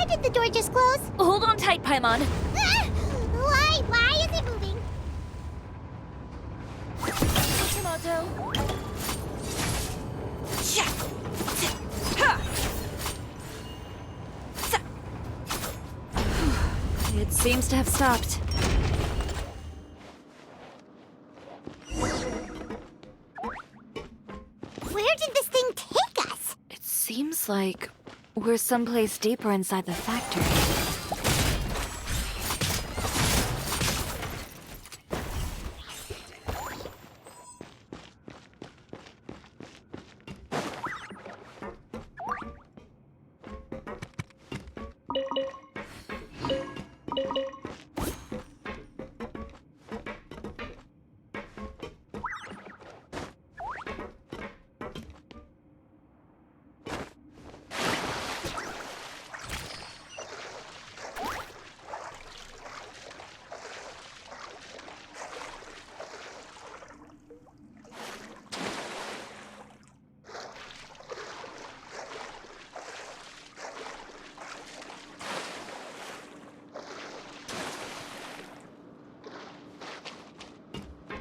did the door just close? Hold on tight, Paimon. Why? Why is it moving? Tomato. It seems to have stopped. Where did this thing take us? It seems like we're someplace deeper inside the factory.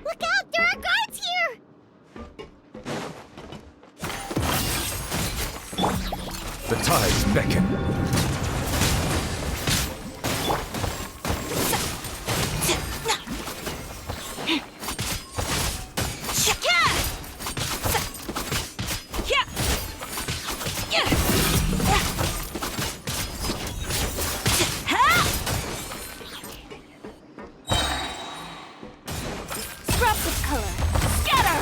Look out! There are guards here! The tides beckon. Drops of color. Scatter!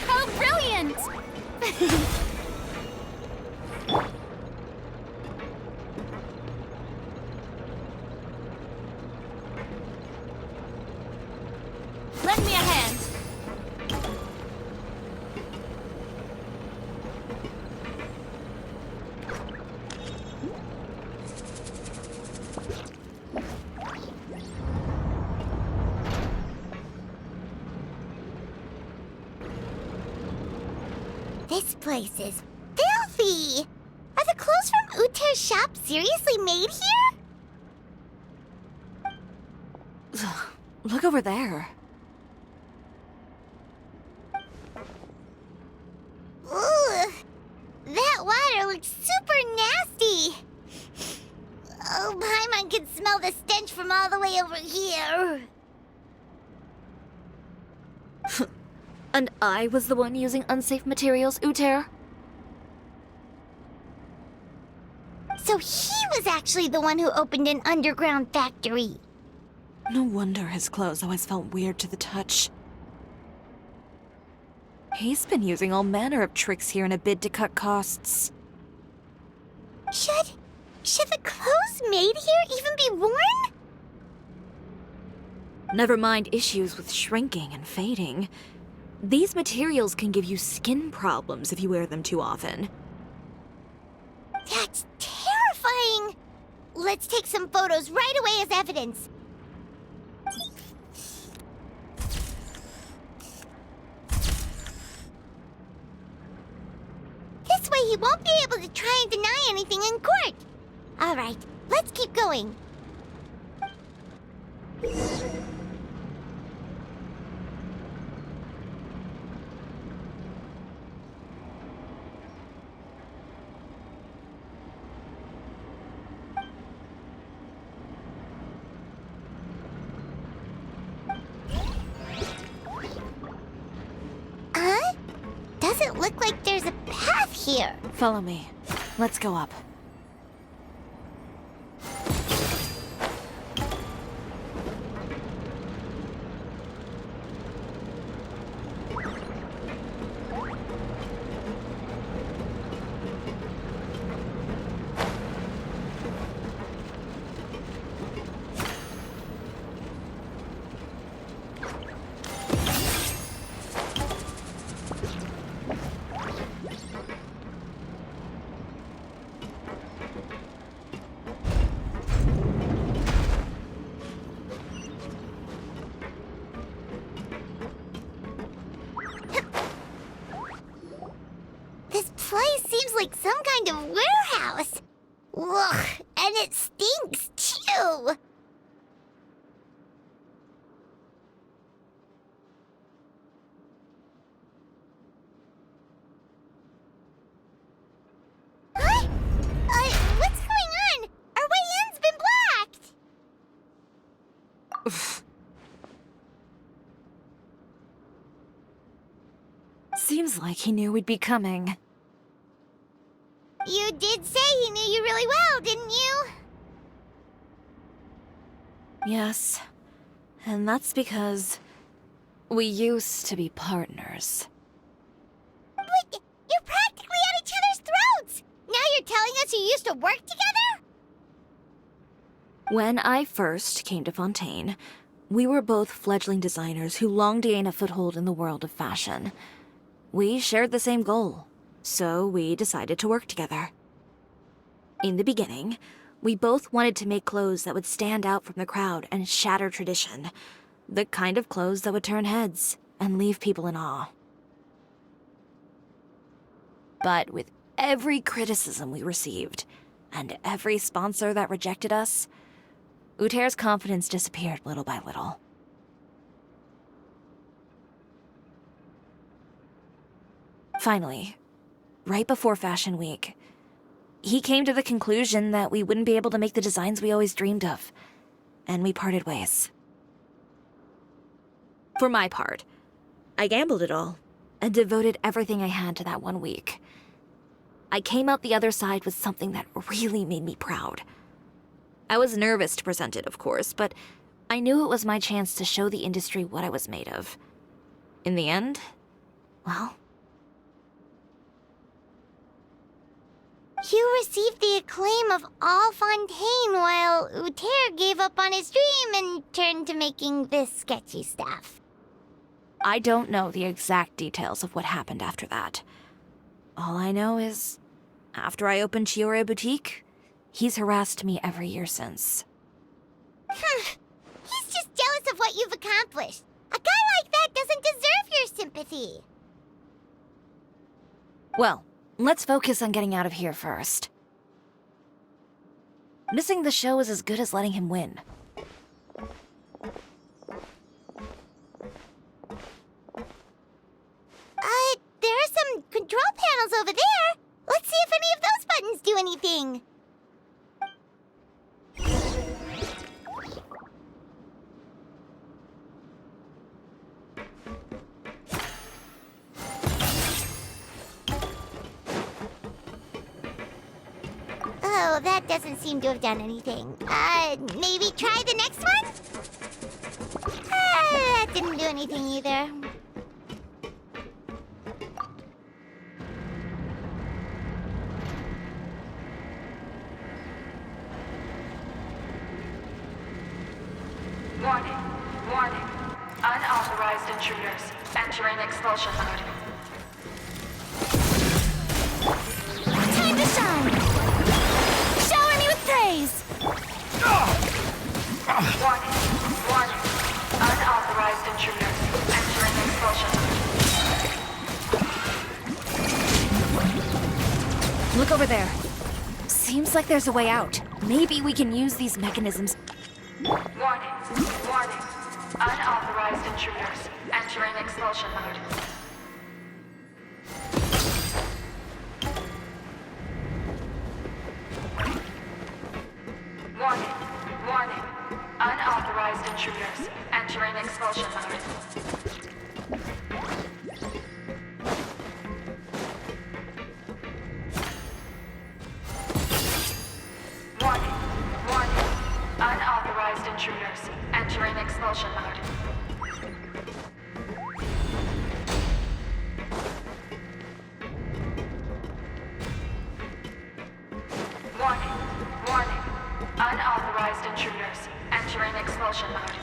How brilliant! Lend me a hand. This place is filthy! Are the clothes from Utera's shop seriously made here? Look over there. Ooh, that water looks super nasty. Oh, Paimon can smell the stench from all the way over here. And I was the one using unsafe materials, Utera? So he was actually the one who opened an underground factory. No wonder his clothes always felt weird to the touch. He's been using all manner of tricks here in a bid to cut costs. Should the clothes made here even be worn? Never mind issues with shrinking and fading. These materials can give you skin problems if you wear them too often. That's terrifying! Let's take some photos right away as evidence. way he won't be able to try and deny anything in court. All right, let's keep going. Doesn't look like there's a path here. Follow me. Let's go up. This place seems like some kind of warehouse. Ugh, and it stinks too. Huh? What's going on? Our way in's been blocked. Seems like he knew we'd be coming. You did say he knew you really well, didn't you? Yes. And that's because we used to be partners. But you're practically at each other's throats! Now you're telling us you used to work together? When I first came to Fontaine, we were both fledgling designers who longed to gain a foothold in the world of fashion. We shared the same goal, so we decided to work together. In the beginning, we both wanted to make clothes that would stand out from the crowd and shatter tradition. The kind of clothes that would turn heads and leave people in awe. But with every criticism we received, and every sponsor that rejected us, Utera's confidence disappeared little by little. Finally, right before Fashion Week, he came to the conclusion that we wouldn't be able to make the designs we always dreamed of, and we parted ways. For my part, I gambled it all and devoted everything I had to that 1 week. I came out the other side with something that really made me proud. I was nervous to present it, of course, but I knew it was my chance to show the industry what I was made of. In the end, well, you received the acclaim of all Fontaine while Utera gave up on his dream and turned to making this sketchy stuff. I don't know the exact details of what happened after that. All I know is, after I opened Chiore Boutique, he's harassed me every year since. He's just jealous of what you've accomplished. A guy like that doesn't deserve your sympathy. Well, let's focus on getting out of here first. Missing the show is as good as letting him win. There are some control panels over there. Let's see if any of those buttons do anything. Oh, that doesn't seem to have done anything. Maybe try the next one? That didn't do anything either. Warning. Warning. Unauthorized intruders entering expulsion mode. Time to shine! Shower me with praise! Warning. Warning. Unauthorized intruders entering expulsion mode. Look over there. Seems like there's a way out. Maybe we can use these mechanisms. Warning. Warning. Unauthorized intruders. Entering expulsion mode. Warning. Warning. Unauthorized intruders. Entering expulsion mode. Warning. Warning. Unauthorized intruders. Entering expulsion mode. Warning. Warning. Unauthorized intruders. Entering expulsion mode.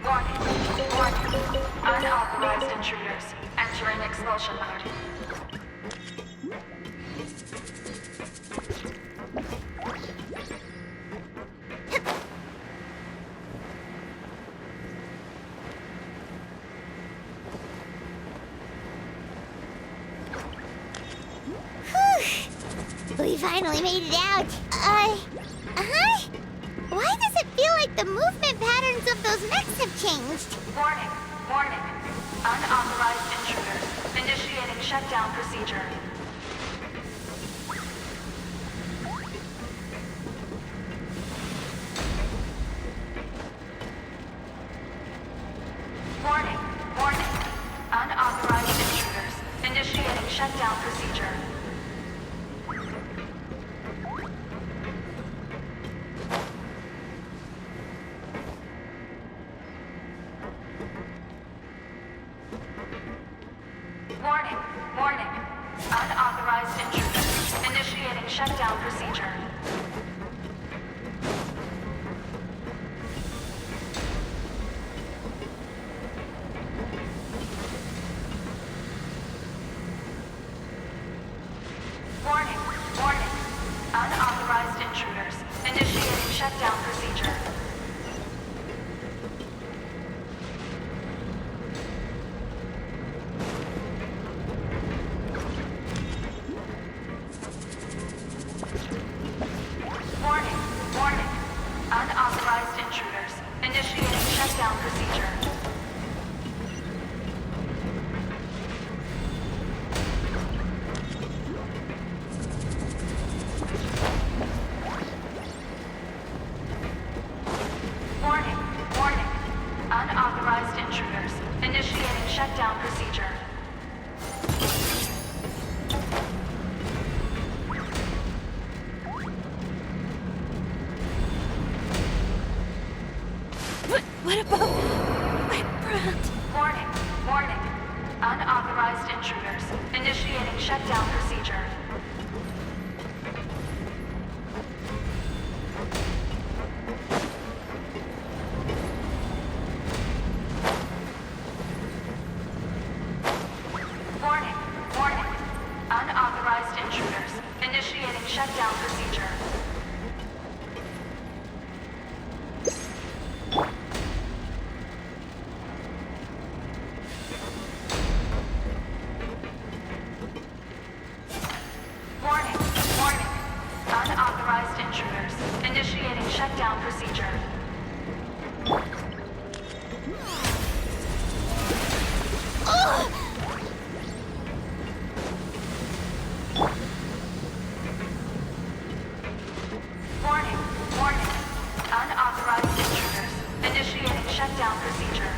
Warning. Warning. Unauthorized intruders. Entering expulsion mode. We finally made it out. Huh? Why does it feel like the movement patterns of those mechs have changed? Warning. Warning. Unauthorized intruders. Initiating shutdown procedure. Warning. Warning. Unauthorized intruders. Initiating shutdown procedure. Warning. Warning. Unauthorized intruders. Initiating shutdown procedure. Warning. Warning. Unauthorized intruders. Initiating shutdown procedure. Warning. Warning. Unauthorized intruders. Initiating shutdown procedure. Warning. Warning. Unauthorized intruders. Initiating shutdown procedure. What about my brand? Warning. Warning. Unauthorized intruders. Initiating shutdown procedure. Warning. Warning. Unauthorized intruders. Initiating shutdown procedure. Warning. Warning. Unauthorized intruders. Initiating shutdown procedure. Warning. Warning. Unauthorized intruders. Initiating shutdown procedure.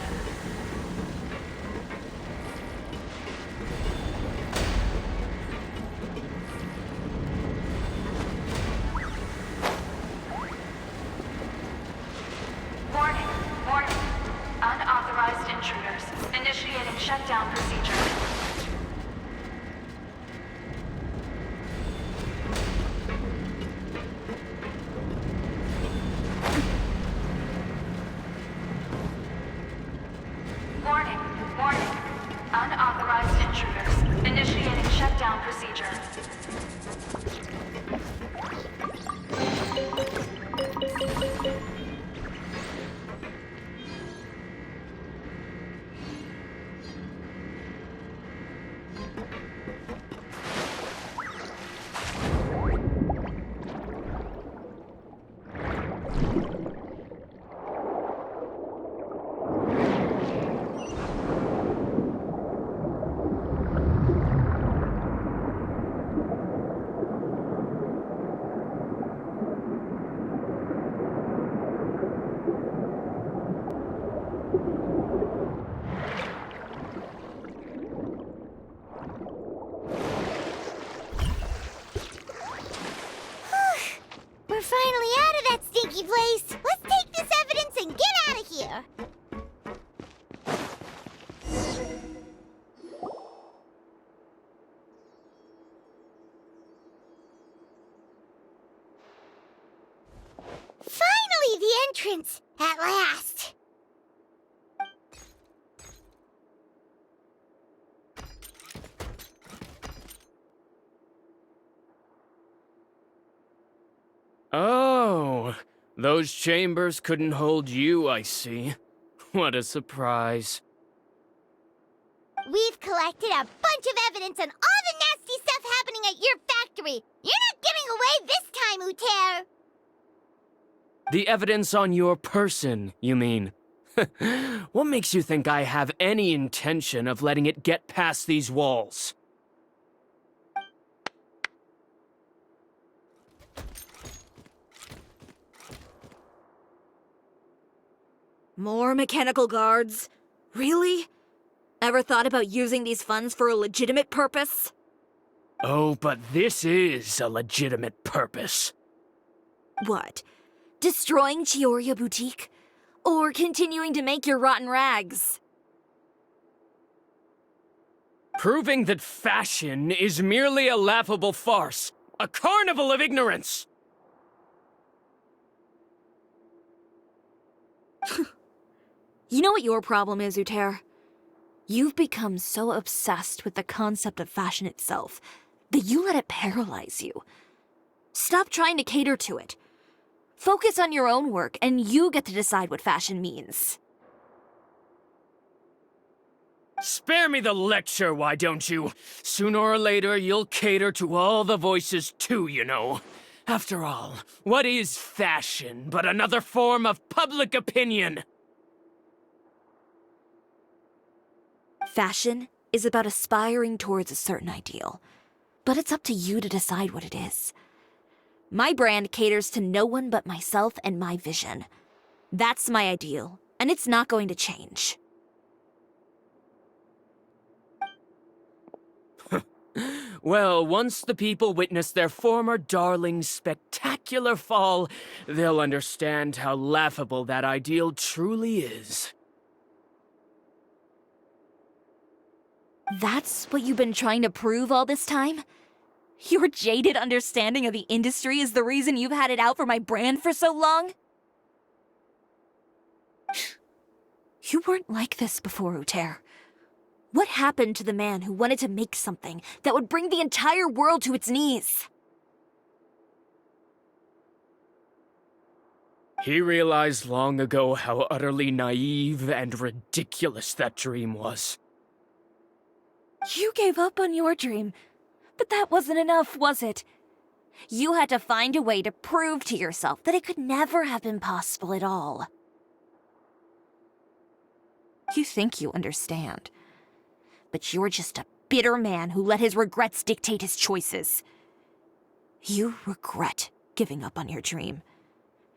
Warning. Warning. Unauthorized intruders. Initiating shutdown procedure. Warning. Warning. Unauthorized intruders. Initiating shutdown procedure. We're finally out of that stinky place. Let's take this evidence and get out of here. Finally, the entrance! At last! Oh, those chambers couldn't hold you, I see. What a surprise. We've collected a bunch of evidence on all the nasty stuff happening at your factory. You're not getting away this time, Utera. The evidence on your person, you mean? What makes you think I have any intention of letting it get past these walls? More mechanical guards? Really? Ever thought about using these funds for a legitimate purpose? Oh, but this is a legitimate purpose. What? Destroying Chioria Boutique? Or continuing to make your rotten rags? Proving that fashion is merely a laughable farce, a carnival of ignorance! You know what your problem is, Utera? You've become so obsessed with the concept of fashion itself that you let it paralyze you. Stop trying to cater to it. Focus on your own work, and you get to decide what fashion means. Spare me the lecture, why don't you? Sooner or later, you'll cater to all the voices too, you know. After all, what is fashion but another form of public opinion? Fashion is about aspiring towards a certain ideal, but it's up to you to decide what it is. My brand caters to no one but myself and my vision. That's my ideal, and it's not going to change. Well, once the people witness their former darling's spectacular fall, they'll understand how laughable that ideal truly is. That's what you've been trying to prove all this time? Your jaded understanding of the industry is the reason you've had it out for my brand for so long? You weren't like this before, Utera. What happened to the man who wanted to make something that would bring the entire world to its knees? He realized long ago how utterly naive and ridiculous that dream was. You gave up on your dream, but that wasn't enough, was it? You had to find a way to prove to yourself that it could never have been possible at all. You think you understand, but you're just a bitter man who let his regrets dictate his choices. You regret giving up on your dream,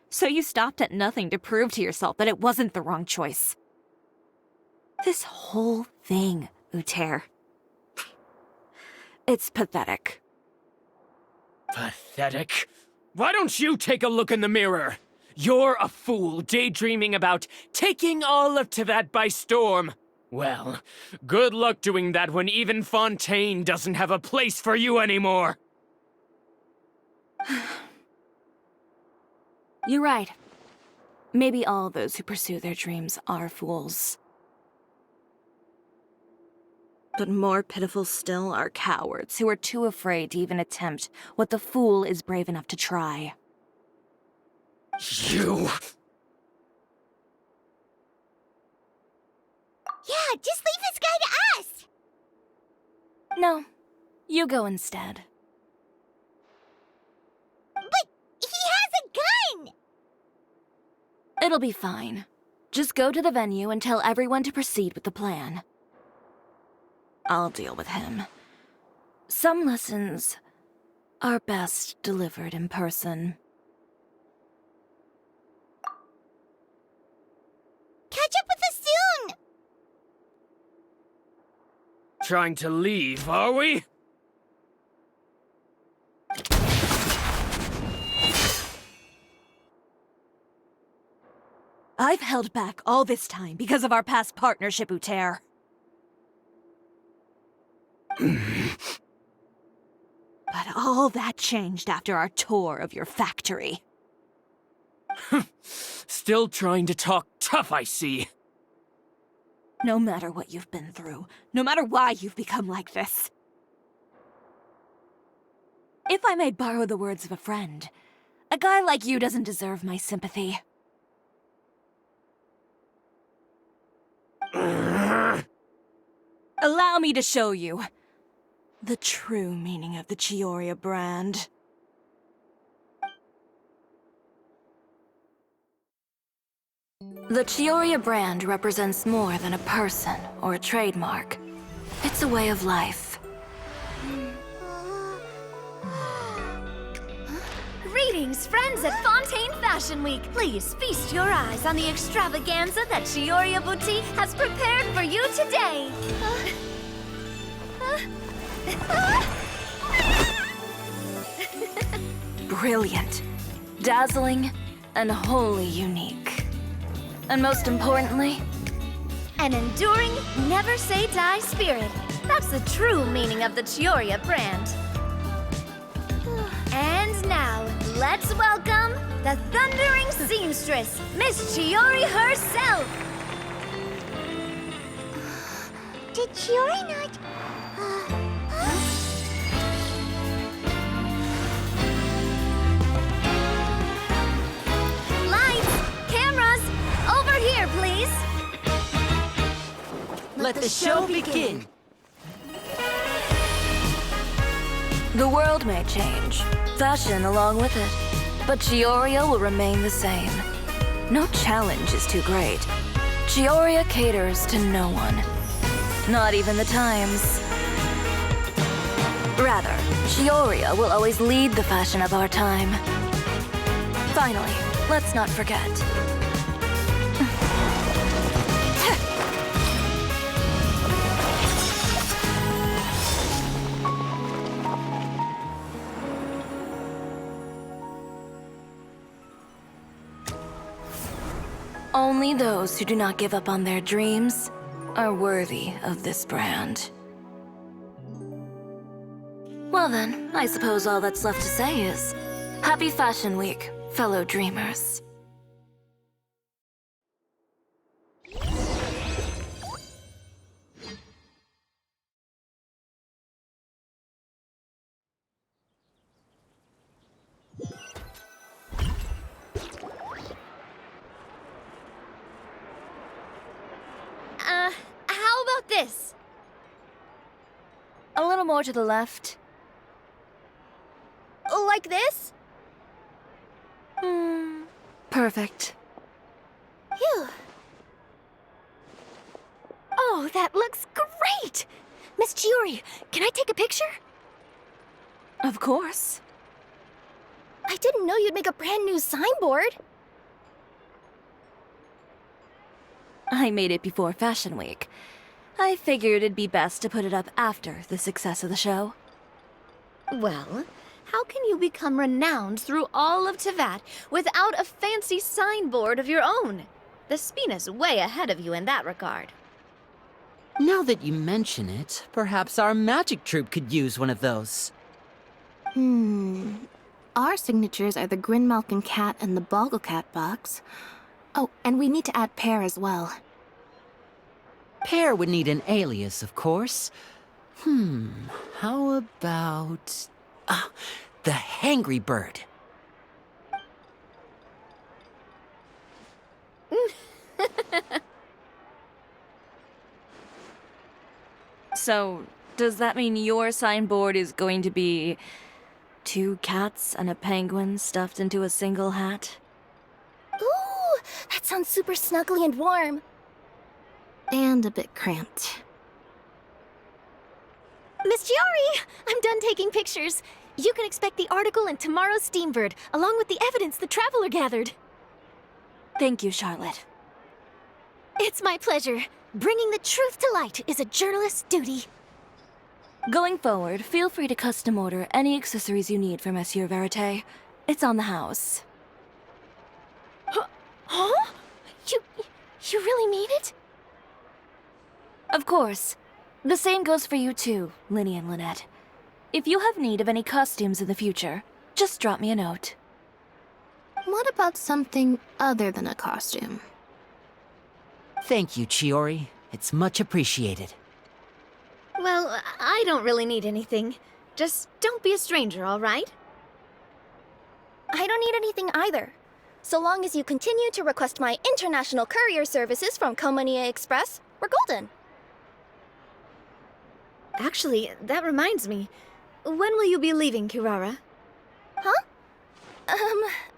so you stopped at nothing to prove to yourself that it wasn't the wrong choice. This whole thing, Utera. It's pathetic. Pathetic? Why don't you take a look in the mirror? You're a fool daydreaming about taking all of Tibet by storm. Well, good luck doing that when even Fontaine doesn't have a place for you anymore. You're right. Maybe all those who pursue their dreams are fools. But more pitiful still are cowards who are too afraid to even attempt what the fool is brave enough to try. You... Yeah, just leave this guy to us! No, you go instead. But he has a gun! It'll be fine. Just go to the venue and tell everyone to proceed with the plan. I'll deal with him. Some lessons are best delivered in person. Catch up with us soon! Trying to leave, are we? I've held back all this time because of our past partnership, Utera. But all that changed after our tour of your factory. Still trying to talk tough, I see. No matter what you've been through, no matter why you've become like this. If I may borrow the words of a friend, a guy like you doesn't deserve my sympathy. Allow me to show you the true meaning of the Chioria brand. The Chioria brand represents more than a person or a trademark. It's a way of life. Greetings, friends at Fontaine Fashion Week. Please feast your eyes on the extravaganza that Chioria Boutique has prepared for you today. Brilliant, dazzling, and wholly unique. And most importantly, An enduring, never-say-die spirit. That's the true meaning of the Chioria brand. And now, let's welcome the thundering seamstress, Miss Chiori herself! Did Chiori not... Lights! Cameras! Over here, please! Let the show begin! the world may change, fashion along with it, but Chioria will remain the same. No challenge is too great. Chioria caters to no one. Not even the times. Rather, Chioria will always lead the fashion of our time. Finally, let's not forget. Only those who do not give up on their dreams are worthy of this brand. Well then, I suppose all that's left to say is, Happy Fashion Week, fellow dreamers. How about this? A little more to the left. Like this? Perfect. Phew. Oh, that looks great! Miss Chiori, can I take a picture? Of course. I didn't know you'd make a brand new signboard. I made it before Fashion Week. I figured it'd be best to put it up after the success of the show. Well, how can you become renowned through all of Tevat without a fancy signboard of your own? The Spina's way ahead of you in that regard. Now that you mention it, perhaps our magic troupe could use one of those. Our signatures are the Grinmalkin cat and the Bogglecat box. Oh, and we need to add Pear as well. Pear would need an alias, of course. How about... the Hangry Bird. So, does that mean your signboard is going to be 2 cats and a penguin stuffed into a single hat? Ooh, that's sounds super snuggly and warm. And a bit cramped. Miss Chiori, I'm done taking pictures. You can expect the article in tomorrow's Steambird, along with the evidence the Traveler gathered. Thank you, Charlotte. It's my pleasure. Bringing the truth to light is a journalist's duty. Going forward, feel free to custom order any accessories you need for Monsieur Verite. It's on the house. Huh? You really mean it? Of course. The same goes for you too, Linny and Lynette. If you have need of any costumes in the future, just drop me a note. What about something other than a costume? Thank you, Chiori. It's much appreciated. Well, I don't really need anything. Just don't be a stranger, all right? I don't need anything either. So long as you continue to request my international courier services from Komania Express, we're golden. Actually, that reminds me. When will you be leaving, Kirara? Huh?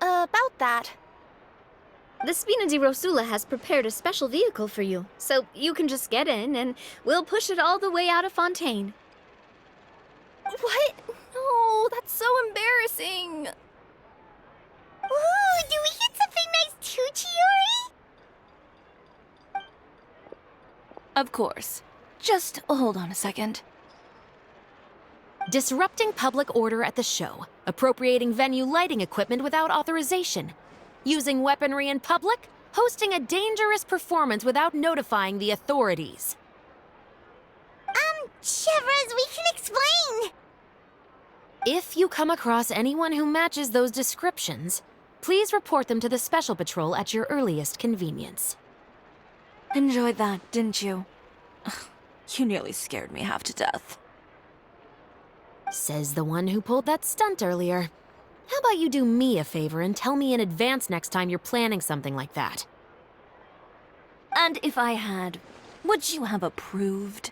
About that. The Spina di Rosula has prepared a special vehicle for you, so you can just get in and we'll push it all the way out of Fontaine. What? No, that's so embarrassing. Ooh, do we get something nice too, Chiori? Of course. Just hold on a second. Disrupting public order at the show, appropriating venue lighting equipment without authorization, using weaponry in public, hosting a dangerous performance without notifying the authorities. Chevras, we can explain. If you come across anyone who matches those descriptions, please report them to the Special Patrol at your earliest convenience. Enjoyed that, didn't you? You nearly scared me half to death. Says the one who pulled that stunt earlier. How about you do me a favor and tell me in advance next time you're planning something like that? And if I had, would you have approved?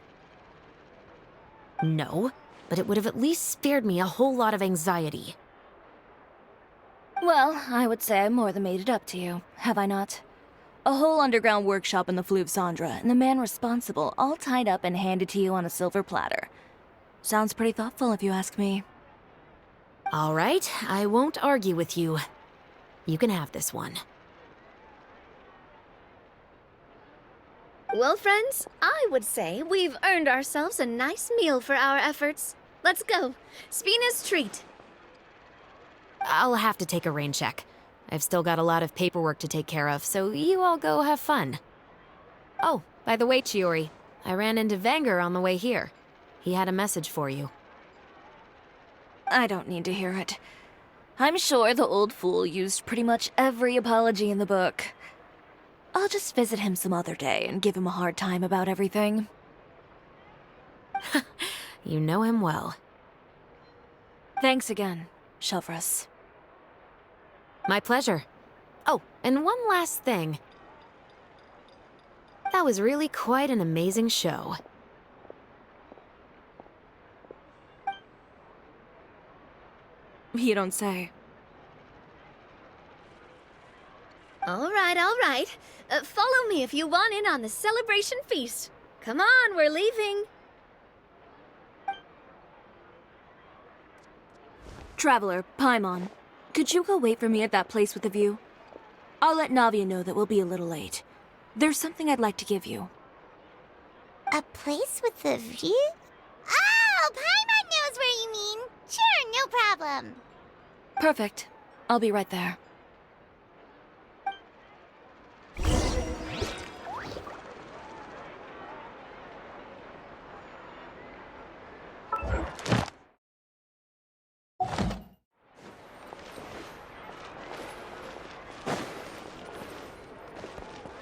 No, but it would have at least spared me a whole lot of anxiety. Well, I would say I more than made it up to you, have I not? A whole underground workshop in the Fleuve Cendra, and the man responsible all tied up and handed to you on a silver platter. Sounds pretty thoughtful if you ask me. All right, I won't argue with you. You can have this one. Well, friends, I would say we've earned ourselves a nice meal for our efforts. Let's go. Spina's treat. I'll have to take a rain check. I've still got a lot of paperwork to take care of, so you all go have fun. Oh, by the way, Chiori, I ran into Vanger on the way here. He had a message for you. I don't need to hear it. I'm sure the old fool used pretty much every apology in the book. I'll just visit him some other day and give him a hard time about everything. You know him well. Thanks again, Chevras. My pleasure. Oh, and one last thing. That was really quite an amazing show. You don't say. All right. Follow me if you want in on the celebration feast. Come on, we're leaving. Traveler, Paimon, could you go wait for me at that place with the view? I'll let Navia know that we'll be a little late. There's something I'd like to give you. A place with a view? Oh, Paimon knows where you mean. Sure, no problem. Perfect. I'll be right there.